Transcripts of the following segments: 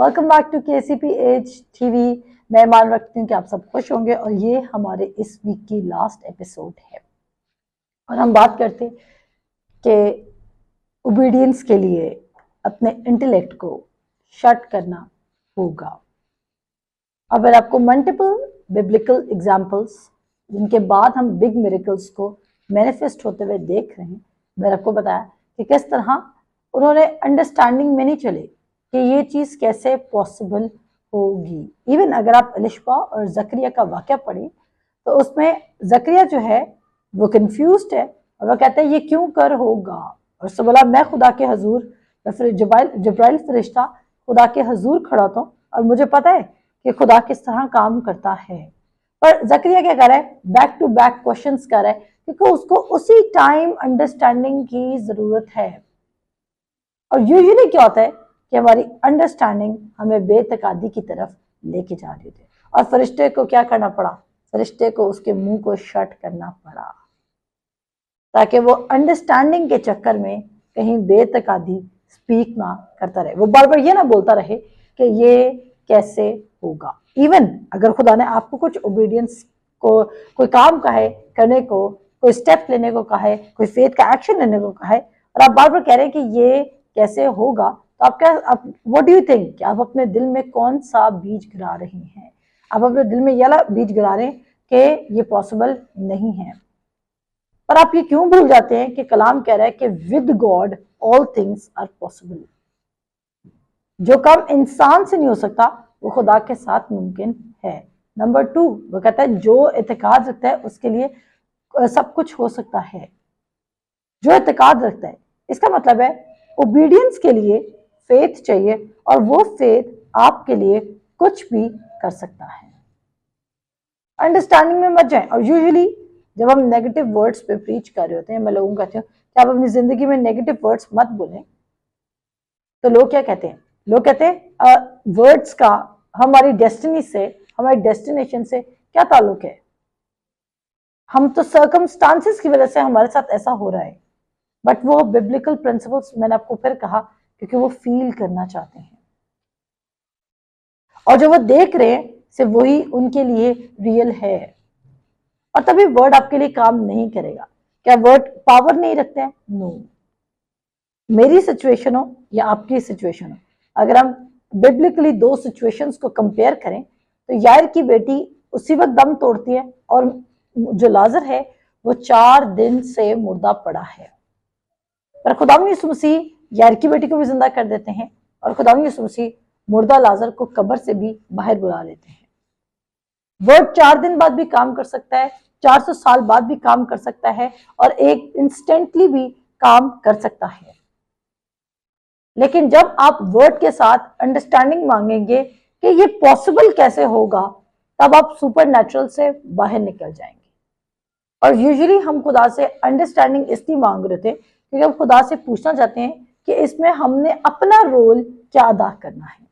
Welcome back to KCP as TV. मैं मान रखती हूँ कि आप सब खुश होंगे और ये हमारे इस वीक की लास्ट एपिसोड है और हम बात करते कि ओबीडियंस के लिए अपने इंटेलेक्ट को शट करना होगा। अगर आपको मल्टीपल बिब्लिकल एग्जाम्पल्स जिनके बाद हम बिग मिरेकल्स को मैनिफेस्ट होते हुए देख रहे हैं, मैंने आपको बताया कि किस तरह उन्होंने अंडरस्टैंडिंग में नहीं चले कि ये चीज़ कैसे पॉसिबल होगी। इवन अगर आप एलिशबा और जकरिया का वाक़या पढ़ें तो उसमें जकरिया जो है वो कंफ्यूज्ड है और वो कहता है ये क्यों कर होगा, और उससे बोला मैं खुदा के हजूर या फिर जब्राइल फरिश्ता खुदा के हजूर खड़ा था और मुझे पता है कि खुदा किस तरह काम करता है। पर जकरिया क्या कर रहा है, बैक टू बैक क्वेश्चंस कर रहा है क्योंकि उसको उसी टाइम अंडरस्टैंडिंग की जरूरत है। और यूजुअली क्या होता है कि हमारी अंडरस्टैंडिंग हमें बेतकादी की तरफ लेके जा रही थी और फरिश्ते को क्या करना पड़ा, फरिश्ते को उसके मुंह को शट करना पड़ा ताकि वो अंडरस्टैंडिंग के चक्कर में कहीं बेतकादी स्पीक ना करता रहे, वो बार बार ये ना बोलता रहे कि ये कैसे होगा। इवन अगर खुदा ने आपको कुछ ओबीडियंस को कोई काम कहा है करने को, कोई स्टेप लेने को कहा है, कोई फेथ का एक्शन लेने को कहा है और आप बार बार कह रहे हैं कि ये कैसे होगा, तो आप क्या, आप व्हाट डू यू थिंक कि आप अपने दिल में कौन सा बीज गिरा रहे हैं? आप अपने दिल में यह बीज गिरा रहे हैं कि ये पॉसिबल नहीं है। पर आप ये क्यों भूल जाते हैं कि कलाम कह रहा है कि with God all things are possible. जो काम इंसान से नहीं हो सकता वो खुदा के साथ मुमकिन है। नंबर 2, वो कहता है जो एतकाद रखता है उसके लिए सब कुछ हो सकता है। जो एतकाद रखता है, इसका मतलब है ओबीडियंस के लिए फेथ चाहिए और वो फेथ आपके लिए कुछ भी कर सकता है। अंडरस्टैंडिंग में मत जाए। और यूजुअली जब हम नेगेटिव वर्ड्स पे प्रीच कर रहे होते हैं, मैं लोगों को कहती हूँ कि आप अपनी जिंदगी में नेगेटिव वर्ड्स मत बोलें, तो लोग क्या कहते हैं, लोग कहते हैं वर्ड्स का हमारी डेस्टिनी से, हमारी डेस्टिनेशन से क्या ताल्लुक है? हम तो सर्कमस्टांसेस की वजह से हमारे साथ ऐसा हो रहा है, बट वो बिब्लिकल प्रिंसिपल्स मैंने आपको फिर कहा क्योंकि वो फील करना चाहते हैं और जो वो देख रहे हैं सिर्फ वही उनके लिए रियल है। और तभी वर्ड आपके लिए काम नहीं करेगा। क्या वर्ड पावर नहीं रखते हैं? नो। मेरी सिचुएशन हो या आपकी सिचुएशन हो, अगर हम बिब्लिकली दो सिचुएशंस को कंपेयर करें तो यार की बेटी उसी वक्त दम तोड़ती है और जो लाजर है वो 4 दिन से मुर्दा पड़ा है। पर खुदावंद यीशु मसीह यार की बेटी को भी जिंदा कर देते हैं और खुदावंद यीशु मसीह मुर्दा लाजर को कब्र से भी बाहर बुला लेते हैं। वर्ड 4 दिन बाद भी काम कर सकता है, 400 साल बाद भी काम कर सकता है और एक इंस्टेंटली भी काम कर सकता है। लेकिन जब आप वर्ड के साथ अंडरस्टैंडिंग मांगेंगे कि ये पॉसिबल कैसे होगा, तब आप सुपरनैचुरल से बाहर निकल जाएंगे। और यूजुअली हम खुदा से अंडरस्टैंडिंग इसलिए मांग रहे थे क्योंकि हम खुदा से पूछना चाहते हैं कि इसमें हमने अपना रोल क्या अदा करना है।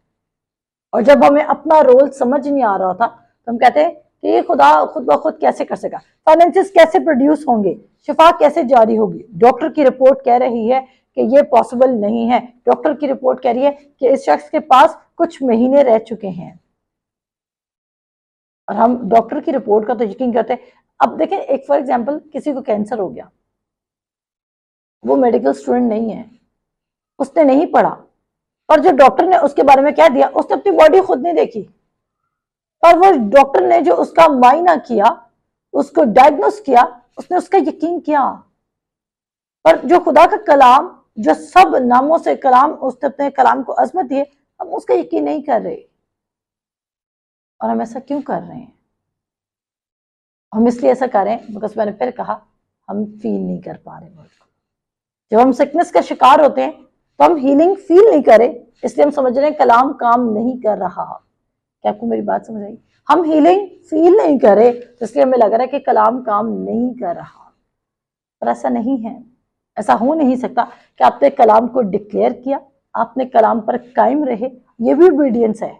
और जब हमें अपना रोल समझ नहीं आ रहा था तो हम कहते हैं कि ये खुदा खुद ब खुद कैसे कर सकेगा, फाइनेंसेस कैसे प्रोड्यूस होंगे, शिफा कैसे जारी होगी। डॉक्टर की रिपोर्ट कह रही है कि ये पॉसिबल नहीं है, डॉक्टर की रिपोर्ट कह रही है कि इस शख्स के पास कुछ महीने रह चुके हैं और हम डॉक्टर की रिपोर्ट का तो यकीन करते हैं। अब देखें, एक फॉर एग्जांपल किसी को कैंसर हो गया, वो मेडिकल स्टूडेंट नहीं है, उसने नहीं पढ़ा, पर जो डॉक्टर ने उसके बारे में क्या दिया, उसने अपनी बॉडी खुद नहीं देखी, पर वो डॉक्टर ने जो उसका मायना किया, उसको डायग्नोस किया, उसने उसका यकीन किया। पर जो खुदा का कलाम, जो सब नामों से कलाम, उसने अपने कलाम को अजमत दी, हम उसका यकीन नहीं कर रहे। और हम ऐसा क्यों कर रहे हैं? हम इसलिए ऐसा कर रहे हैं बिकॉज मैंने फिर कहा, हम फील नहीं कर पा रहे वर्ड को। जब हम सिकनेस का शिकार होते हैं तो हम हीलिंग फील नहीं करें, इसलिए हम समझ रहे हैं कलाम काम नहीं कर रहा। क्या आपको मेरी बात समझ आई? हम हीलिंग फील नहीं करे तो इसलिए हमें लग रहा है कि कलाम काम नहीं कर रहा, पर ऐसा नहीं है। ऐसा हो नहीं सकता कि आपने कलाम को डिक्लेयर किया, आपने कलाम पर कायम रहे, ये भी ओबीडियंस है।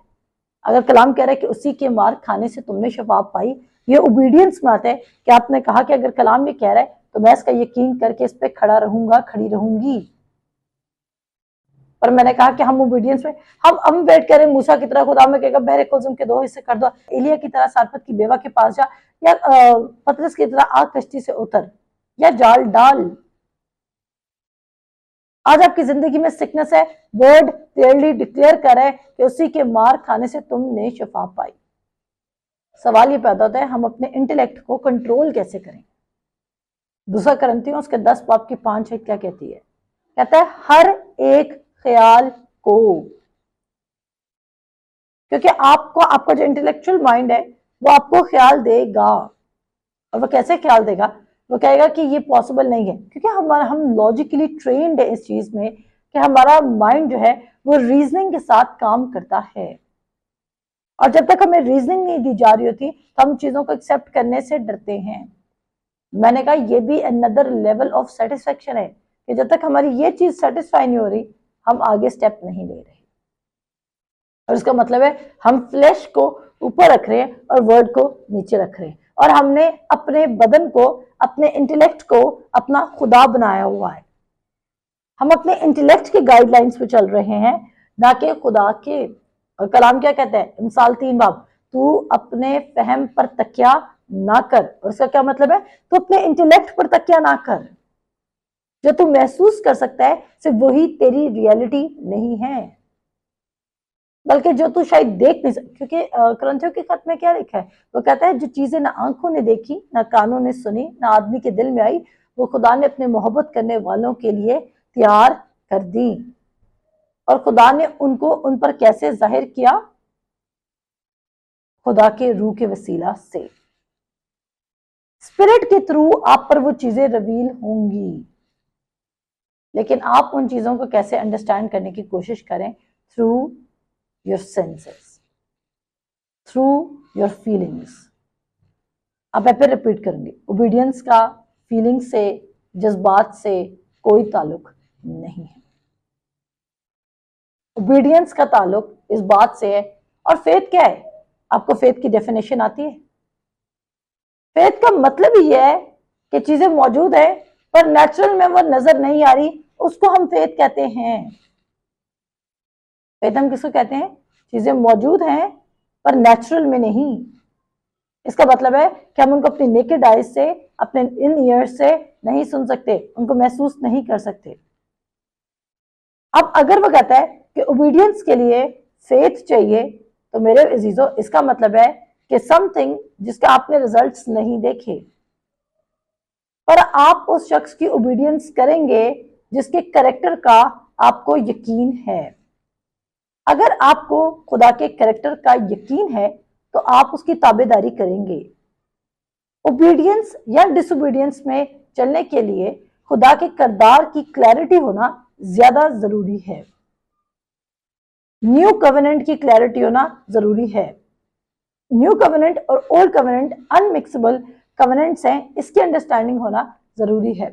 अगर कलाम कह रहा है कि उसी के मार खाने से तुमने शफा पाई, ये ओबीडियंस में आता है कि आपने कहा कि अगर कलाम ये कह रहा है तो मैं इसका यकीन करके इस पर खड़ा रहूंगा, खड़ी रहूंगी। पर मैंने कहा कि हम ओबीडियंस में हम वेट करें मूसा की तरह, खुदा में कहेगा मेरे कुल्जुम के 2 हिस्से कर दो, एलिया की तरह सारपत की बेवा के पास जा, या पतरस की तरह आग कश्ती से उतर या जाल डाल। आज आपकी जिंदगी में सिकनेस है, वर्ड क्लियरली डिक्लेयर कर है कि उसी के मार खाने से तुमने शिफा पाई। सवाल ये पैदा होता है हम अपने इंटेलेक्ट को कंट्रोल कैसे करें। दूसरा करंथियों उसके 10 बाब की 5 क्या कहती है, कहता है हर एक ख्याल को, क्योंकि आपको आपका जो इंटेलेक्चुअल माइंड है वो आपको ख्याल देगा, और वो कैसे ख्याल देगा, वो कहेगा कि ये पॉसिबल नहीं है, क्योंकि हम लॉजिकली ट्रेन्ड है इस चीज में कि हमारा माइंड जो है वो रीजनिंग के साथ काम करता है, और जब तक हमें रीजनिंग नहीं दी जा रही होती तो हम चीजों को एक्सेप्ट करने से डरते हैं। मैंने कहा ये भी अनदर लेवल ऑफ सेटिस्फेक्शन है कि जब तक हमारी ये चीज सेटिस्फाई नहीं हो रही हम आगे स्टेप नहीं ले रहे, और इसका मतलब है हम फ्लैश को ऊपर रख रहे हैं और वर्ड को नीचे रख रहे हैं, और हमने अपने बदन को, अपने इंटेलेक्ट को अपना खुदा बनाया हुआ है। हम अपने इंटेलेक्ट के गाइडलाइंस पे चल रहे हैं, ना कि खुदा के। और कलाम क्या कहता है, मिसाल 3 बाब, तू अपने फहम पर तकिया ना कर। और इसका क्या मतलब है, तू अपने इंटेलेक्ट पर तकिया ना कर। जो तू महसूस कर सकता है सिर्फ वही तेरी रियलिटी नहीं है, बल्कि जो तू शायद देख नहीं सकता। क्योंकि करंथियों के खत में क्या लिखा है, वो कहता है जो चीजें ना आंखों ने देखी, ना कानों ने सुनी, ना आदमी के दिल में आई, वो खुदा ने अपने मोहब्बत करने वालों के लिए तैयार कर दी। और खुदा ने उनको उन पर कैसे जाहिर किया, खुदा के रूह के वसीला से, स्पिरिट के थ्रू आप पर वो चीजें रिवील होंगी। लेकिन आप उन चीजों को कैसे अंडरस्टैंड करने की कोशिश करें, through your senses, through your feelings. अब मैं फिर रिपीट करूंगी, ओबीडियंस का फीलिंग से, जज्बात से कोई ताल्लुक नहीं है। ओबीडियंस का ताल्लुक इस बात से है। और फेथ क्या है, आपको फेथ की डेफिनेशन आती है? फेथ का मतलब ही है कि चीजें मौजूद है पर नेचुरल में वो नजर नहीं आ रही, उसको हम फेथ कहते हैं। फेथ हम किसको कहते हैं, चीजें मौजूद हैं पर नेचुरल में नहीं। इसका मतलब है कि हम उनको अपनी नेकेड आइज से, अपने इन ईयर्स से नहीं सुन सकते, उनको महसूस नहीं कर सकते। अब अगर वो कहता है कि ओबीडियंस के लिए फेथ चाहिए, तो मेरे अजीजों इसका मतलब है कि समथिंग जिसका आपने रिजल्ट्स नहीं देखे, पर आप उस शख्स की ओबीडियंस करेंगे जिसके कैरेक्टर का आपको यकीन है। अगर आपको खुदा के कैरेक्टर का यकीन है तो आप उसकी ताबेदारी करेंगे। ओबीडियंस या डिसोबीडियंस में चलने के लिए खुदा के किरदार की क्लैरिटी होना ज्यादा जरूरी है। न्यू कवेनेंट की क्लैरिटी होना जरूरी है। न्यू कवेनेंट और ओल्ड कवेनेंट अनमिक्सेबल कवेनेंट्स हैं, इसकी अंडरस्टैंडिंग होना जरूरी है।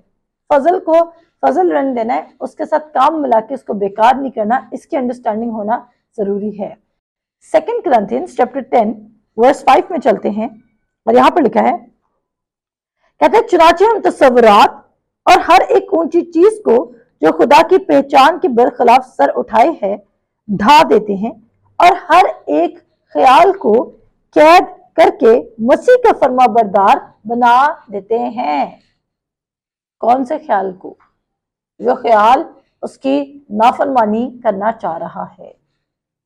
फजल को फजल रन देना है, उसके साथ काम मिला के उसको बेकार नहीं करना, इसकी अंडरस्टैंडिंग होना जरूरी है। 2 Corinthians चैप्टर 10 वर्स 5 में चलते हैं, और यहां पर लिखा है, कहते हैं चुनाचे हम तस्वुरात और हर एक ऊंची चीज को जो खुदा की पहचान के बरखिलाफ सर उठाए है ढा देते हैं, और हर एक ख्याल को कैद करके मसीह का फरमाबरदार बना देते हैं। कौन से ख्याल को, जो ख्याल उसकी नाफरमानी करना चाह रहा है,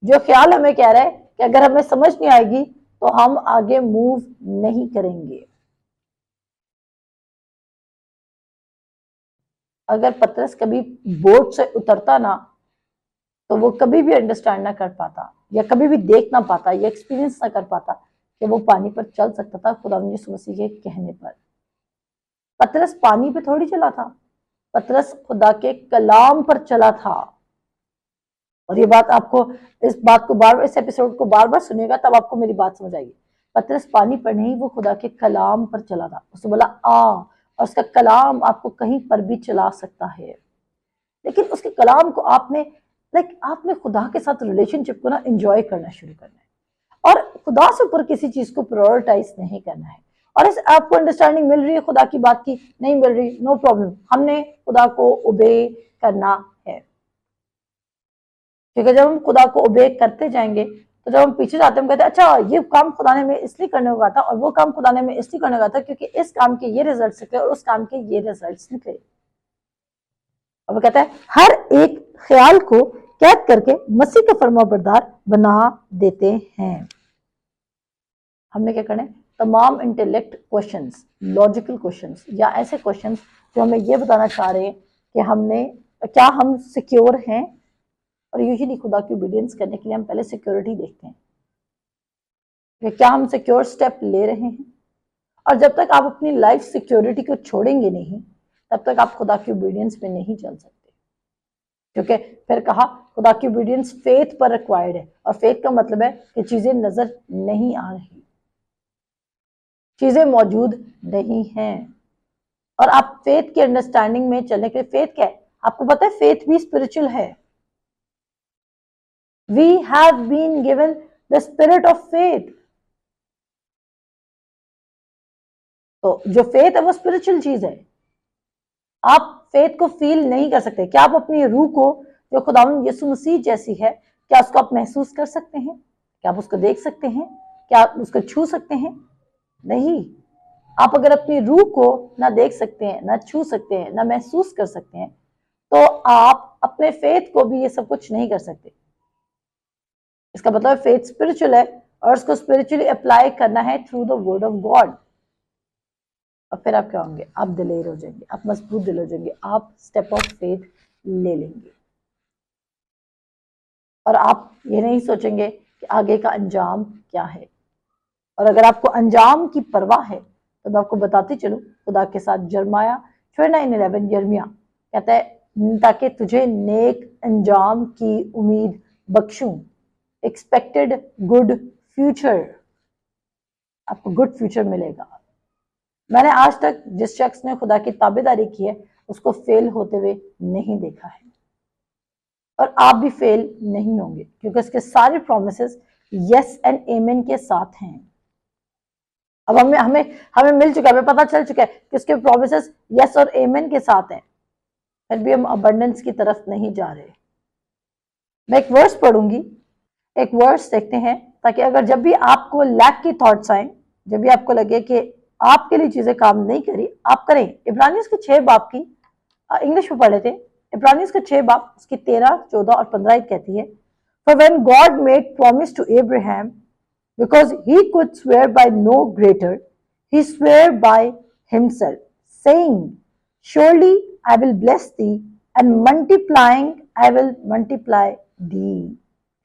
जो ख्याल हमें कह रहा है कि अगर हमें समझ नहीं आएगी तो हम आगे मूव नहीं करेंगे। अगर पतरस कभी बोट से उतरता ना तो वो कभी भी अंडरस्टैंड ना कर पाता, या कभी भी देख ना पाता, या एक्सपीरियंस ना कर पाता कि वो पानी पर चल सकता था खुदा यीशु मसीह के कहने पर। पतरस पानी पे थोड़ी चला था, पतरस खुदा के कलाम पर चला था। और ये बात आपको, इस बात को बार बार, इस एपिसोड को बार बार सुनिएगा तब आपको मेरी बात समझ आएगी। पतरस पानी पर नहीं, वो खुदा के कलाम पर चला था। उसने बोला आ, और उसका कलाम आपको कहीं पर भी चला सकता है। लेकिन उसके कलाम को आपने आपने खुदा के साथ रिलेशनशिप को ना एंजॉय करना शुरू करना है, और खुदा से ऊपर किसी चीज को प्रायोरिटाइज नहीं करना है। और इस आपको अंडरस्टैंडिंग मिल रही है खुदा की बात की, नहीं मिल रही, नो प्रॉब्लम, हमने खुदा को ओबे करना है। क्योंकि जब हम खुदा को ओबे करते जाएंगे तो जब हम पीछे जाते हैं हम कहते हैं अच्छा ये काम खुदा ने मैं इसलिए करने को कहा था और वो काम खुदा ने मैं इसलिए करने को कहा था क्योंकि इस काम के ये रिजल्ट निकले और उस काम के ये रिजल्ट निकले। अब वो कहता है हर एक ख्याल को कैद करके मसीह का फरमाबरदार बना देते हैं। हमने क्या करना है, तमाम इंटेलेक्ट क्वेश्चंस, लॉजिकल क्वेश्चंस या ऐसे क्वेश्चंस जो हमें ये बताना चाह रहे हैं कि हमने क्या हम सिक्योर हैं, और यूजुअली खुदा की ओबीडियंस करने के लिए हम पहले सिक्योरिटी देखते हैं कि क्या हम सिक्योर स्टेप ले रहे हैं। और जब तक आप अपनी लाइफ सिक्योरिटी को छोड़ेंगे नहीं तब तक आप खुदा की ओबीडियंस में नहीं चल सकते, क्योंकि फिर कहा खुदा की ओबीडियंस फेथ पर रिक्वायर्ड है, और फेथ का मतलब है कि चीजें नजर नहीं आ रही, चीजें मौजूद नहीं हैं, और आप फेथ की अंडरस्टैंडिंग में चलने के लिए, फेथ क्या है आपको पता है, फेथ भी स्पिरिचुअल है। We have been given the spirit of faith. तो जो फेथ है वो स्पिरिचुअल चीज है। आप फेथ को फील नहीं कर सकते। क्या आप अपनी रूह को जो खुदावंद यीशु मसीह जैसी है, क्या उसको आप महसूस कर सकते हैं? क्या आप उसको देख सकते हैं? क्या आप उसको छू सकते हैं? नहीं। आप अगर अपनी रूह को ना देख सकते हैं, ना छू सकते हैं, ना महसूस कर सकते हैं, तो आप अपने फेथ को भी ये सब कुछ नहीं कर सकते। इसका मतलब फेथ स्पिरिचुअल है और उसको स्पिरिचुअली अप्लाई करना है through the word of God. और फिर आप क्या होंगे, आप दिलेर हो जाएंगे, आप मजबूत दिल हो जाएंगे, आप स्टेप ऑफ फेथ ले लेंगे, और आप ये नहीं सोचेंगे कि आगे का अंजाम क्या है। और अगर आपको अंजाम की परवाह है तो मैं आपको बताती चलूं, खुदा के साथ जरमाया 29:11 यिर्मयाह कहता है ताकि तुझे नेक अंजाम की उम्मीद बख्शूं, एक्सपेक्टेड गुड फ्यूचर, आपको गुड फ्यूचर मिलेगा। मैंने आज तक जिस शख्स ने खुदा की ताबेदारी की है उसको फेल होते हुए नहीं देखा है, और आप भी फेल नहीं होंगे, क्योंकि उसके सारे प्रोमिसेस यस एंड आमेन के साथ हैं। अब हमें हमें हमें मिल चुका है, हमें पता चल चुका है कि उसके प्रोमिसेस यस और आमेन के साथ हैं, फिर भी हम अबंडेंस की तरफ नहीं जा रहे। मैं एक वर्स पढ़ूंगी, एक वर्स देखते हैं, ताकि अगर जब भी आपको लैक की थॉट्स आए, जब भी आपको लगे कि आपके लिए चीजें काम नहीं करी, आप करें। इब्रानियों के 6 बाब की इंग्लिश में पढ़े थे, इब्रानियों के 6 बाब उसकी 13, 14 और 15 कहती है, For when God made promise to Abraham, because he could swear by no greater, he swore by himself, saying, Surely I will bless thee, and multiplying I will multiply thee.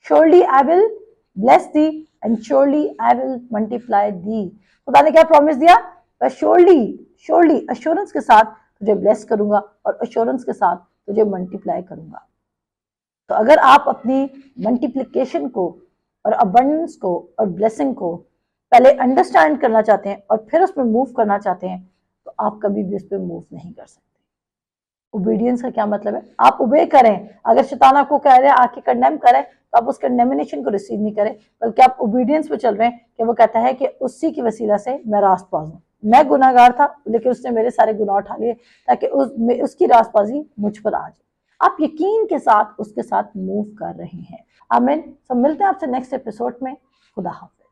Surely I will bless thee, and surely I will multiply thee. खुदा ने क्या promise दिया? मैं surely assurance के साथ तुझे bless करूंगा और अश्योरेंस के साथ तुझे मल्टीप्लाई करूंगा। तो अगर आप अपनी मल्टीप्लिकेशन को और अबंडेंस को और ब्लेसिंग को पहले अंडरस्टैंड करना चाहते हैं और फिर उसमें मूव करना चाहते हैं, तो आप कभी भी उस पर मूव नहीं कर सकते। ओबीडियंस का क्या मतलब है? आप ओबे करें। अगर शैतान आपको कह रहे हैं आके कंडेम करें, तो आप उस कंडेमिनेशन को रिसीव नहीं करें, बल्कि आप ओबीडियंस पे चल रहे हैं कि वो कहता है कि उसी की वसीला से मैं रास्तबाज हूँ। मैं गुनाहगार था, लेकिन उसने मेरे सारे गुनाह उठा लिए ताकि उसकी रास्तबाजी मुझ पर आ जाए। आप यकीन के साथ उसके साथ मूव कर रहे हैं। आमीन। सब मिलते हैं आपसे नेक्स्ट एपिसोड में। खुदा हाफिज।